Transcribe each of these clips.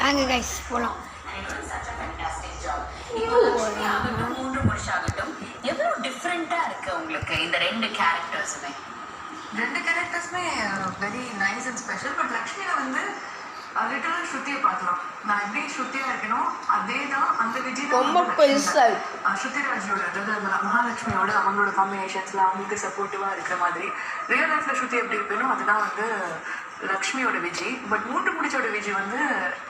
வாங்க கைஸ் போகலாம். மூன்று வருஷம் எவ்வளோ டிஃப்ரெண்ட்டாக இருக்கு உங்களுக்கு இந்த ரெண்டு கேரக்டர்ஸுமே? ரெண்டு கேரக்டர்ஸுமே very nice and special. But லக்ஷ்மியில் வந்து லிட்டரல் ஸ்ருதியை பார்க்கலாம். நான் எப்படி ஸ்ருதியாக இருக்கணும் அதே தான் அந்த விஜய் ரொம்ப பெருசாக ஸ்ருதிராஜோட, அதாவது மகாலட்சுமியோட அவங்களோட காம்பினேஷன்ஸில் அவங்களுக்கு சப்போர்ட்டிவாக இருக்கிற மாதிரி ரியல் லைஃப்பில் ஸ்ருதி எப்படி இருப்பேனோ அதுதான் வந்து லக்ஷ்மியோட விஜய். பட் மூன்று முடிச்சோட விஜய் வந்து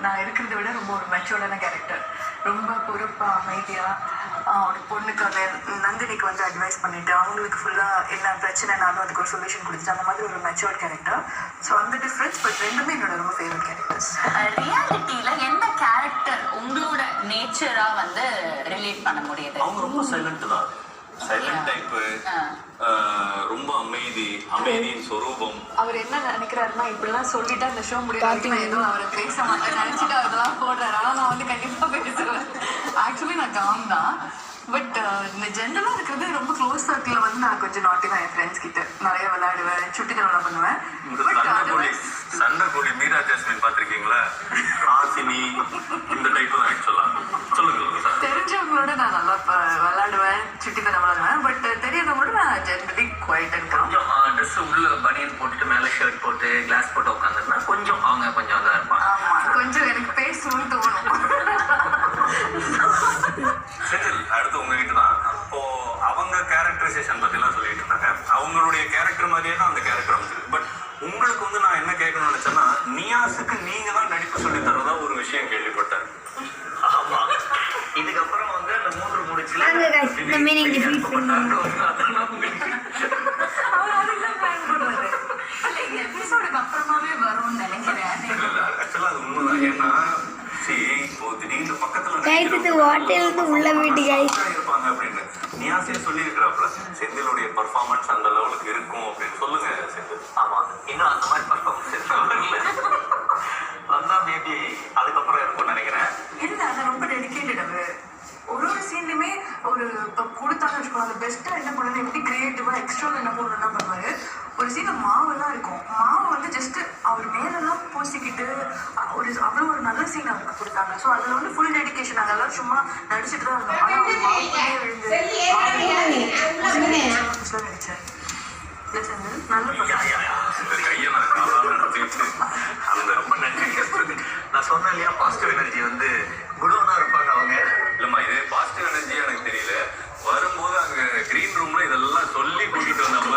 நான் இருக்கிறத விட ரொம்ப ஒரு மெச்சோர்டான கேரக்டர். ரொம்ப பொறுப்பாக அமைதியாக ஒரு பொண்ணுக்கு அந்த நந்தினிக்கு வந்து அட்வைஸ் பண்ணிவிட்டு அவங்களுக்கு ஃபுல்லாக என்ன பிரச்சனைனாலும் அதுக்கு ஒரு சொல்யூஷன் கொடுத்துட்டு அந்த மாதிரி ஒரு மெச்சோர்ட் கேரக்டர். ஸோ அந்த டிஃப்ரென்ஸ். பட் ரெண்டுமே என்னோட ரொம்ப ஃபேவரட் கேரக்டர்ஸ். ரியாலிட்டியில் எந்த கேரக்டர் உங்களோட நேச்சராக வந்து ரிலேட் பண்ண முடியுது? அவங்க ரொம்ப சைலண்ட் தான். சைலண்ட் டைப்பு, ரொம்ப அமைதியின் சொரூபம். அவர் என்ன நினைக்கிறாருன்னா இப்படிலாம் சொல்லிட்டு அந்த ஷோ முடியாது ஏதோ அவரை பேச மாட்டேன் நினைச்சிட்டு அதெல்லாம் போடுறாரு. ஆனால் நான் வந்து கண்டிப்பாக பேசுவேன். ஆக்சுவலி நான் காம் தான். பட் இந்த ஜென்ரலாக இருக்கிறது ரொம்ப க்ளோஸ் சர்க்கிளில் வந்து நான் கொஞ்சம் நாட்டி தான் என் ஃப்ரெண்ட்ஸ் கிட்ட நிறைய விளையாடுவேன், சுட்டித்தனம் பண்ணுவேன். சண்டை கோழி மீரா ஜாஸ்மின் பார்த்துருக்கீங்களா? ஹாசினி இந்த டைப் தான் ஆக்சுவலாக. சொல்லுங்க சார். தெரிஞ்சவங்களோட நான் நல்லா விளையாடுவேன், சுட்டித்தனம் விளையாடுவேன். பட் தெரியாதவங்களோட நான் generally quite and com. Dress உள்ள பனியன் போட்டுட்டு மேலே ஷர்ட் போட்டு கிளாஸ் போட்டு உட்காந்துருந்தா கொஞ்சம் அவங்க கொஞ்சம் இதாக இருப்பாங்க. ஆமாம், கொஞ்சம் எனக்கு பேசணும்னு தோணும். சரி, அடுத்து உங்ககிட்ட தான். அப்போ அவங்க கேரக்டரைசேஷன் பற்றிலாம் சொல்லிட்டு இருந்தாங்க. அவங்களுடைய கேரக்டர் மாதிரியே தான் அந்த கேரக்டர் அமைச்சிருக்கு. பட் உங்களுக்கு வந்து நான் என்ன கேட்கணும்னு நினைச்சேன்னா, நியாஸுக்கு நீங்க தான் நடிப்பு சொல்லி தரதா ஒரு விஷயம் கேள்விப்பட்டேன். ஆமா, இதுக்கப்புறம் வந்து அந்த மூன்று முடிச்சுல எபிசோடுக்கு அப்புறமாவே வரும்னு நினைக்கிறேன். ஆக்சுவலா அது உண்மைதான். ஏன்னா இப்போ திடீர்னு பக்கத்துல உள்ள வீட்டு இருப்பாங்க அப்படின்னு நியாசே சொல்லி இருக்கிறாப்ல, செந்திலுடைய பர்ஃபார்மன்ஸ் அந்த லெவலுக்கு இருக்கும் அப்படின்னு. சொல்லுங்க செந்தில். ஆமா, இன்னும் அந்த மாதிரி பர்ஃபார்மன்ஸ் வந்தா மேபி அதுக்கப்புறம் இருக்கும்னு நினைக்கிறேன். இல்லை, அது ரொம்ப டெடிக்கேட்டட். அவர் ஒரு சீன்லையுமே ஒரு இப்போ கொடுத்தாலும் வச்சுக்கோங்க, அந்த பெஸ்ட்டாக என்ன பண்ணணும், எப்படி கிரியேட்டிவாக எக்ஸ்ட்ரா என்ன பண்ணணும்னா பண்ணுவார். ஒரு சீனில் மாவெல்லாம் இருக்கும், மாவு வந்து ஜஸ்ட்டு அவர் மேலெல்லாம் பூசிக்கிட்டு ஒரு அவ்வளோ ஒரு நல்ல சீன் அவருக்கு கொடுத்தாங்க. ஸோ அதில் வந்து ஃபுல் டெடிக்கேஷன். அதெல்லாம் சும்மா நடிச்சுட்டு தான் இருந்தோம். ஆனால் அவர் மாவுக்குள்ளே விழுந்து நடிச்சார். நல்ல கையை நான் காலால் நடத்திட்டு அந்த ரொம்ப நன்றி. நான் சொன்னேன் இல்லையா, பாசிட்டிவ் எனர்ஜி வந்து குடோனா இருப்பாங்க அவங்க. இல்லைம்மா, இது பாசிட்டிவ் எனர்ஜியா எனக்கு தெரியல. வரும்போது அங்கே கிரீன் ரூம்ல இதெல்லாம் சொல்லி கூட்டிட்டு வந்தாங்க.